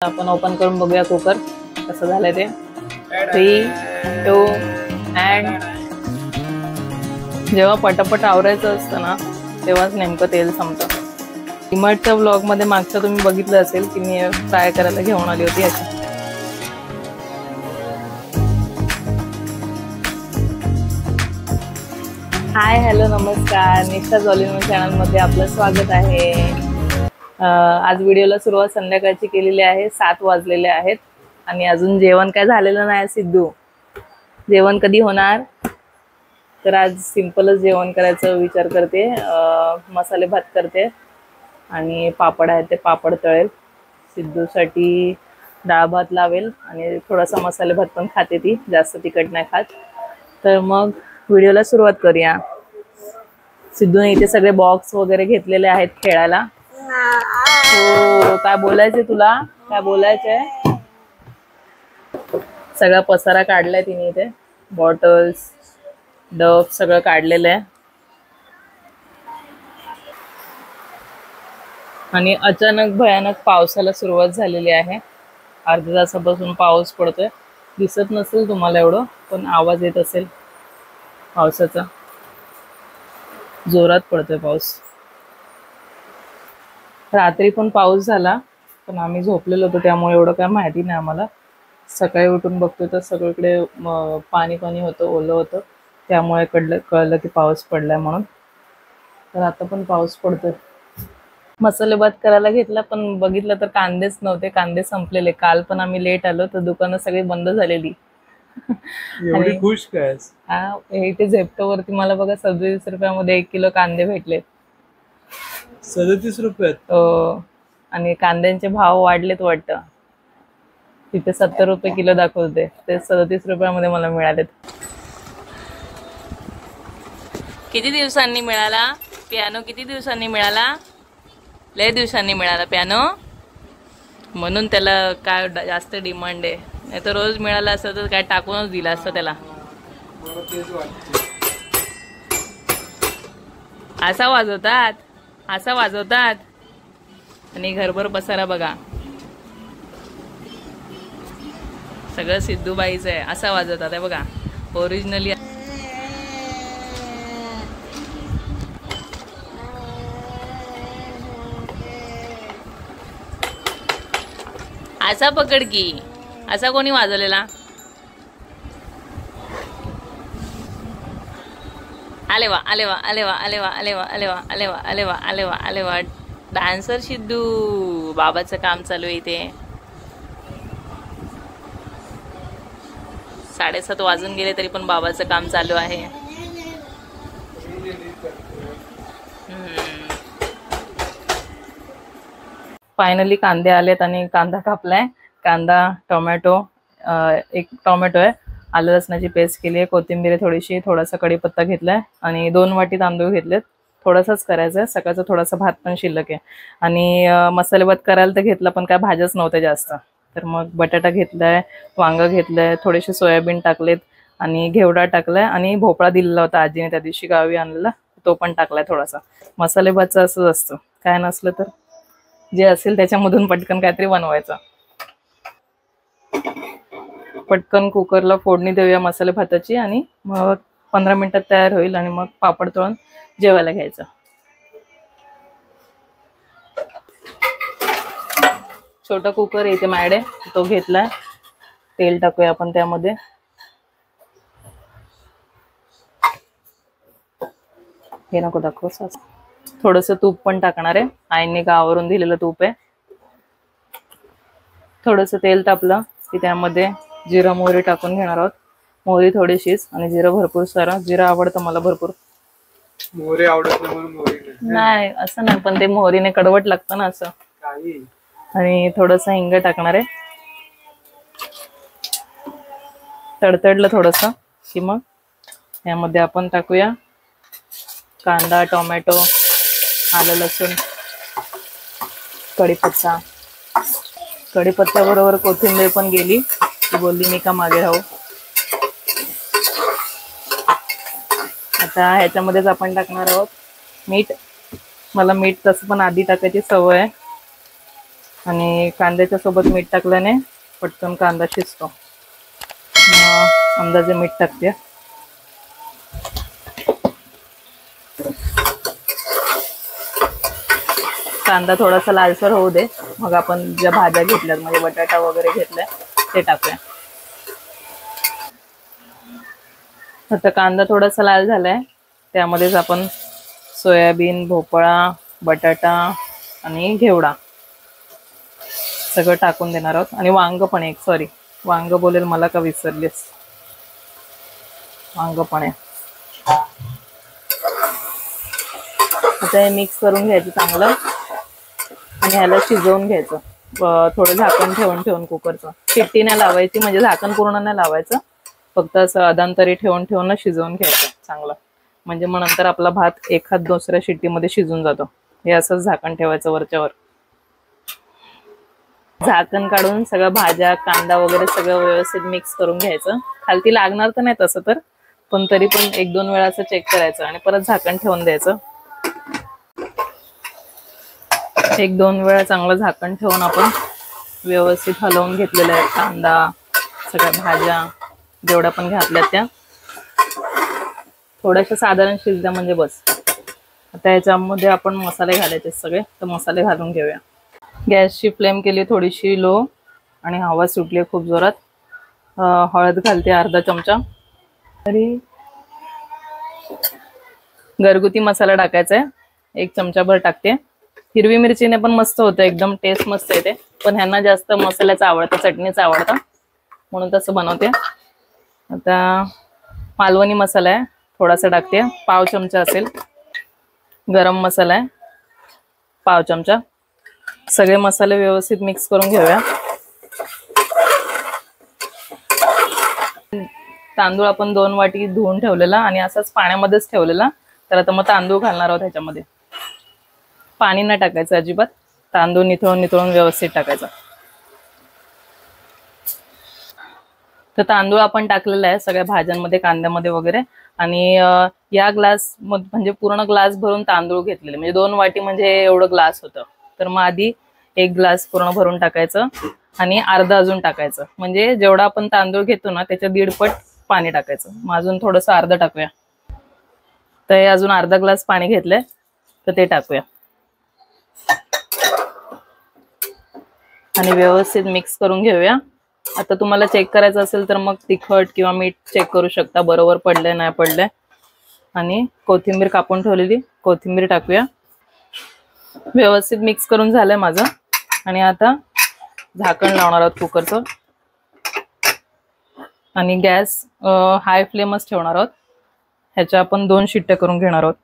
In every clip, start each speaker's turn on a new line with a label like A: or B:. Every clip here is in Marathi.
A: आपण ओपन करून बघूया कुकर कसं झालंय ते. 3, 2 अँड जेव्हा पटापट आवरायचं असतं ना तेव्हाच नेमकं तेल संपतं. डीमार्टच्या व्लॉग मध्ये मागच्या तुम्ही बघितलं असेल की मी फ्राय करायला घेऊन आली होती याची. हाय हॅलो नमस्कार, निष्ठा जॉलिन चॅनल मध्ये आपलं स्वागत आहे. आज व्हिडिओला सुरुवात संध्याकाळची केलेली आहे. 7 वाजलेले आहेत आणि अजून जेवण काय झालेलं नाही. सिद्धू जेवण कधी होणार? तर आज सिंपलच जेवण करायचं विचार करते. मसाले भात करते आणि पापड आहेत ते पापड तळेल. सिद्धूसाठी डाळ भात लावेल आणि थोडासा मसाले भात पण खाते, ती जास्त तिखट नाही खात. तर मग व्हिडिओला सुरुवात करूया. सिद्धूने इथे सगळे बॉक्स वगैरे घेतलेले आहेत खेळायला. हो, काय बोलायचंय तुला? काय बोलायचंय? सगळा पसारा काढलाय तिने इथे. बॉटल्स डब सगळं काढलेलं आहे. आणि अचानक भयानक पावसाला सुरुवात झालेली आहे. अर्ध्या तासापासून पाऊस पडतोय. दिसत नसेल तुम्हाला एवढं, पण आवाज येत असेल पावसाचा. जोरात पडतोय पाऊस. रात्री पण पाऊस झाला, पण आम्ही झोपलेलो होतो त्यामुळे एवढं काय माहिती नाही आम्हाला. सकाळी उठून बघतोय तर सगळीकडे पाणी पाणी होतं, ओलं होतं. त्यामुळे कळलं की पाऊस पडलाय म्हणून. तर आता पण पाऊस पडतोय. मसाले भात करायला घेतला पण बघितलं तर कांदेच नव्हते. कांदे संपलेले. काल पण आम्ही लेट आलो तर दुकानं सगळी बंद झालेली.
B: एवढी खुश काय?
A: इथे झेप्टो वरती मला बघा 37 रुपयामध्ये 1 किलो कांदे भेटले.
B: 37 रुपयात?
A: आणि कांद्यांचे भाव वाढलेत वाटतं. तिथे 70 रुपये किलो दाखवते, ते 37 रुपयामध्ये मला मिळालेत. किती दिवसांनी मिळाला पियानो? किती दिवसांनी मिळाला? लय दिवसांनी मिळाला पियानो, म्हणून त्याला काय जास्त डिमांड आहे. नाही तर रोज मिळाला असतं तर काय टाकूनच दिला असतं त्याला. असा वाजवतात, असा वाजवतात. आणि घरभर पसारा बघा, सगळं सिद्धूबाईचं आहे. असा वाजवतात आहे बघा, ओरिजिनली. असा पकड की. असा कोणी वाजवलेला? आले वा, आले वा, आले वा, आले वा, आले वा, आले वा, आले वा, आले वा, आले वा, आले वा. डान्सर सिद्धू. बाबाचं काम चालू आहे इथे. 7:30 वाजून गेले तरी पण बाबाचं काम चालू आहे. फायनली कांदे आलेत आणि कांदा कापलाय. कांदा, टोमॅटो, 1 टोमॅटो आहे, आलं लसणाची पेस्ट केली आहे, कोथिंबीर थोडीशी, थोडासा कढीपत्ता घेतलाय आणि 2 वाटी तांदूळ घेतलेत. थोडासाच करायचं आहे. सकाळचा थोडासा भात पण शिल्लक आहे. आणि मसाले भात करायला तर घेतला पण काय भाज्याच नव्हत्या जास्त. तर मग बटाटा घेतलाय, वांग घेतलंय, थोडेसे सोयाबीन टाकलेत आणि घेवडा टाकलाय आणि भोपळा दिलेला होता आजीने त्या दिवशी गावी आणलेला, तो पण टाकलाय थोडासा. मसाले भातचं असंच असतं, काय नसलं तर जे असेल त्याच्यामधून पटकन काहीतरी बनवायचं. पटकन कुकरला फोडणी देऊया मसाले भाताची आणि मग 15 मिनिटात तयार होईल आणि मग पापड तळून जेवायला घ्यायचं. छोटा कुकर इथे माझ्याकडे, तो घेतलाय. तेल टाकूया आपण त्यामध्ये. हे नको टाकूस. थोडंसं तूप पण टाकणार आहे, आईने गावावरून दिलेलं तूप आहे. थोडंसं तेल तापलं की त्यामध्ये जिरा मोहरी टाकून घेणार आहोत. मोहरी थोडीशीच आणि जिरं भरपूर सारं. जिरं आवडतं मला भरपूर.
B: मोहरी आवडत
A: नाही असं नाही, पण ते मोहरीने कडवट लागतं ना असं. आणि थोडंसं हिंग टाकणार आहे. तडतडलं थोडंसं की मग यामध्ये आपण टाकूया कांदा, टोमॅटो, आलं लसूण, कढीपत्ता. कढीपत्त्याबरोबर कोथिंबीर पण गेली. ती बोलली मी का मागे राहू. आता ह्याच्यामध्येच आपण टाकणार आहोत मीठ. मला मीठ तसं पण आधी टाकायची सवय आहे. आणि कांद्याच्या सोबत मीठ टाकल्याने पटकन कांदा शिजतो. अंदाजे मीठ टाकते. कांदा थोडासा लालसर होऊ दे, मग आपण ज्या भाज्या घेतल्यात म्हणजे बटाटा वगैरे घेतलाय ते टाकूया. आता कांदा थोडासा लाल झालाय, त्यामध्येच आपण सोयाबीन, भोपळा, बटाटा आणि घेवडा सगळं टाकून देणार आहोत. आणि वांग पण एक, सॉरी वांग बोलेल मला का विसरलीस, वांग पण आहे. आता हे मिक्स करून घ्यायचं चांगलं आणि ह्याला शिजवून घ्यायचं. थोडं झाकण ठेवून ठेवून कुकरचं, शिट्टी नाही लावायची, म्हणजे झाकण पूर्ण नाही लावायचं, फक्त असं अदांतरी ठेवून ठेवून शिजवून घ्यायचं चांगलं. म्हणजे मग नंतर आपला भात एखाद दुसऱ्या शिट्टीमध्ये शिजून जातो. हे असंच झाकण ठेवायचं वरच्यावर. झाकण काढून सगळं भाज्या, कांदा वगैरे सगळं व्यवस्थित मिक्स करून घ्यायचं. खालती लागणार तर नाही तसं तर, पण तरी पण 1-2 वेळा असं चेक करायचं आणि परत झाकण ठेवून द्यायचं. 1-2 वेळा चांगलं झाकण ठेवून आपण व्यवस्थित हलवून घेतलेलं आहे. कांदा, सगळ्या भाज्या जेवढ्या पण घातल्यात त्या थोड्याशा साधारण शिजल्या म्हणजे बस. आता याच्यामध्ये आपण मसाले घालायचे सगळे, तर मसाले घालून घेऊया. गॅसची फ्लेम केली थोडीशी लो आणि हवा सुटली खूप जोरात. हळद घालते अर्धा चमचा. तरी घरगुती मसाला टाकायचा आहे, 1 चमचाभर टाकते. हिरवी मिरचीने पण मस्त होतं, एकदम टेस्ट मस्त येते. पण ह्यांना जास्त मसाल्याचं आवडतं, चटणीचं आवडतं, म्हणून तसं बनवते. आता मालवणी मसाला आहे थोडासा टाकते, पाव चमचा असेल. गरम मसाला आहे पाव चमचा. सगळे मसाले व्यवस्थित मिक्स करून घेऊया. तांदूळ आपण 2 वाटी धुवून ठेवलेला आणि असाच पाण्यामध्येच ठेवलेला. तर आता मग तांदूळ घालणार आहोत ह्याच्यामध्ये. पाणी नाही टाकायचं अजिबात, तांदूळ निथळून निथळून व्यवस्थित टाकायचा. तर तांदूळ आपण टाकलेला आहे सगळ्या भाज्यांमध्ये, कांद्यामध्ये वगैरे. आणि या ग्लास म्हणजे पूर्ण ग्लास भरून तांदूळ घेतलेले, म्हणजे 2 वाटी म्हणजे एवढं ग्लास होतं. तर मग आधी 1 ग्लास पूर्ण भरून टाकायचं आणि अर्धा अजून टाकायचं, म्हणजे जेवढा आपण तांदूळ घेतो ना त्याच्या 1.5 पट पाणी टाकायचं. मग अजून थोडंसं अर्धा टाकूया. तर हे अजून अर्धा ग्लास पाणी घेतलंय, तर ते टाकूया आणि व्यवस्थित मिक्स करून घेऊया. आता तुम्हाला चेक करायचं असेल तर मग तिखट किंवा मीठ चेक करू शकता, बरोबर पडलंय नाही पडलंय. आणि कोथिंबीर कापून ठेवलेली कोथिंबीर टाकूया. व्यवस्थित मिक्स करून झालंय माझं. आणि आता झाकण लावणार आहोत कुकरचं आणि गॅस हाय फ्लेमच ठेवणार आहोत. ह्याच्या आपण 2 शिट्ट्या करून घेणार आहोत.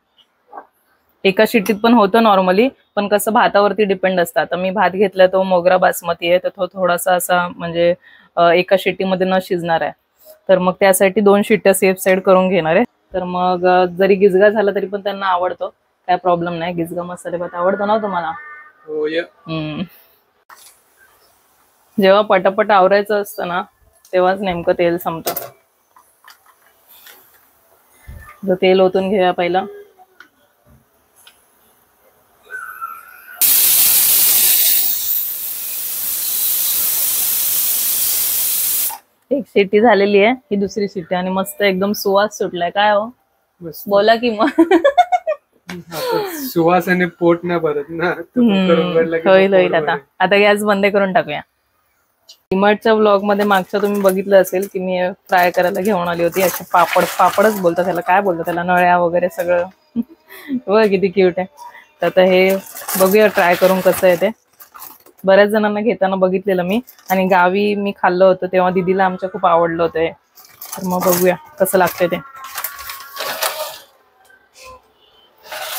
A: एका शिट्टीत पण होतं नॉर्मली, पण कसं भातावरती डिपेंड असतं. आता मी भात घेतलाय तो मोगरा बासमती आहे, तर तो थोडासा असा म्हणजे एका शिट्टीमध्ये न शिजणार आहे. तर मग त्यासाठी 2 शिट्ट्या सेफ साईड करून घेणार आहे. तर मग जरी गिजगा झाला तरी पण त्यांना आवडतो, काय प्रॉब्लेम नाही. गिजगा मसाले भात आवडतो ना तुम्हाला?
B: हो.
A: जेव्हा पटापट आवरायचं असतं ना तेव्हाच नेमकं तेल संपतं. तर तेल ओतून घेऊया पहिला. एक शिट्टी झालेली आहे, ही दुसरी शिट्टी आणि मस्त एकदम सुवास सुटलाय. काय हो बोला की मग.
B: सुवासाने पोट नाही भरत ना.
A: होईल. आता गॅस बंद करून टाकूया. डिमार्टच्या व्लॉग मध्ये मागच्या तुम्ही बघितलं असेल की मी फ्राय करायला घेऊन आली होती. असे पापडच बोलतात त्याला, काय बोलतात त्याला, नळ्या वगैरे सगळं. बघ किती क्यूट आहे. तर आता हे बघूया ट्राय करून कसं आहे ते. बऱ्याच जणांना घेताना बघितलेलं मी, आणि गावी मी खाल्लं होतं तेव्हा दीदीला आमच्या खूप आवडलं होतं. तर मग बघूया कसं लागतंय ते.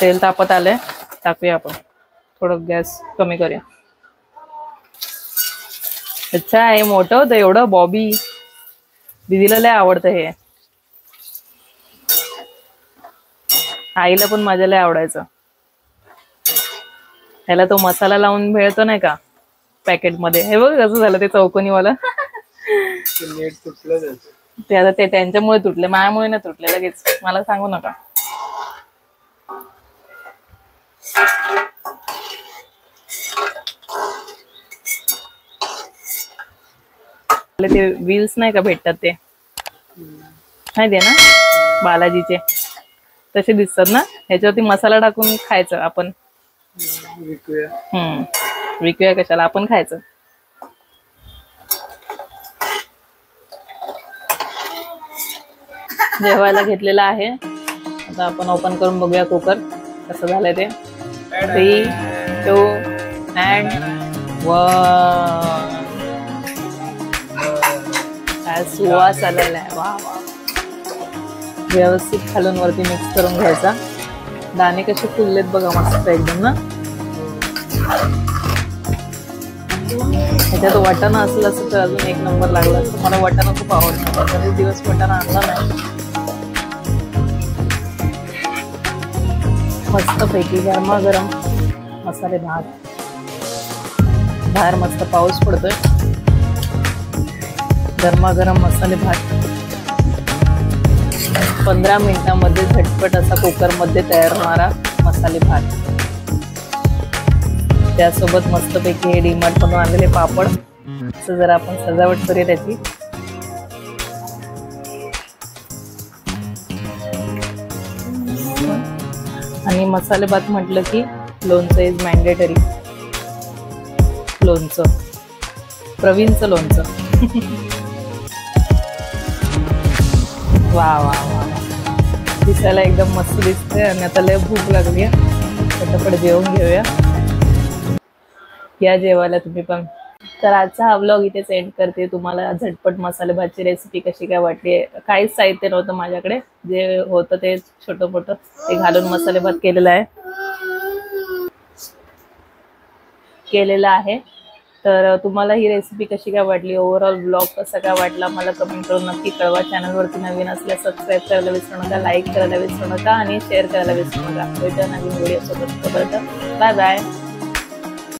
A: तेल तापत आलंय, टाकूया आपण. थोडं गॅस कमी करूया. अच्छा, हे मोठं होतं एवढं बॉबी. दीदीला लय आवडतं हे. आईला पण माझ्या लय आवडायचं. ह्याला तो मसाला लावून मिळतो नाही का पॅकेटमध्ये, हे बघ कसं झालं ते चौकोनीवाला. ते आता ते त्यांच्यामुळे तुटले, माझ्यामुळे नाही तुटले. लगेच मला सांगू नका. ते व्हील्स नाही का भेटतात ते माहिती आहे ना बालाजीचे, तसे दिसतात ना. ह्याच्यावरती मसाला टाकून खायचं आपण.
B: विकूया.
A: विकूया कशाला, आपण खायचं. जेवायला घेतलेला आहे. आता आपण ओपन करून बघूया कुकर कसं झालंय ते. 3, 2 and 1. काय सुवास आलेला आहे. वा वा. व्यवस्थित खालून वरती मिक्स करून घ्यायचा. दाणे कसे फुललेत बघा मस्त एकदम ना. ह्याच्यात वाटाणा असलं असतं तर अजून एक नंबर लागला असतं. मला वाटाणा खूप आवडतं. बरेच दिवस वाटाणा आणला नाही. मस्त पैकी गरमागरम मसाले भात. बाहेर मस्त पाऊस पडतोय. गरमागरम मसाले भात 15 मिनिटांमध्ये झटपट असा कुकरमध्ये तयार होणारा मसाले भात. त्यासोबत मस्तपैकी हे डीमार्ट म्हणून आणलेले पापड. असं जरा आपण सजावट करूया त्याची. आणि मसाले भात म्हटलं की लोणचं इज मॅन्डेटरी. लोणचं, प्रवीणचं लोणचं. वा वा वा. दिसायला एकदम मस्त दिसतंय. आणि आता लय भूक लागली आहे. पटापट जेवून घेऊया. या जेवायला तुम्ही पण. तर आजचा हा व्लॉग इथेच एंड करते. तुम्हाला झटपट मसाले भातची रेसिपी कशी काय वाटली. काहीच साहित्य नव्हतं माझ्याकडे. जे होतं ते छोटं मोठं ते घालून मसाले भात केलेला आहे. तर तुम्हाला ही रेसिपी कशी काय वाटली, ओव्हरऑल ब्लॉग कसा काय वाटला मला कमेंट करून नक्की कळवा. चॅनलवरती नवीन असल्यास सबस्क्राईब करायला विसरू नका, लाईक करायला विसरू नका आणि शेअर करायला विसरू नका. भेटूया नवीन व्हिडिओ सोबत. Bye bye.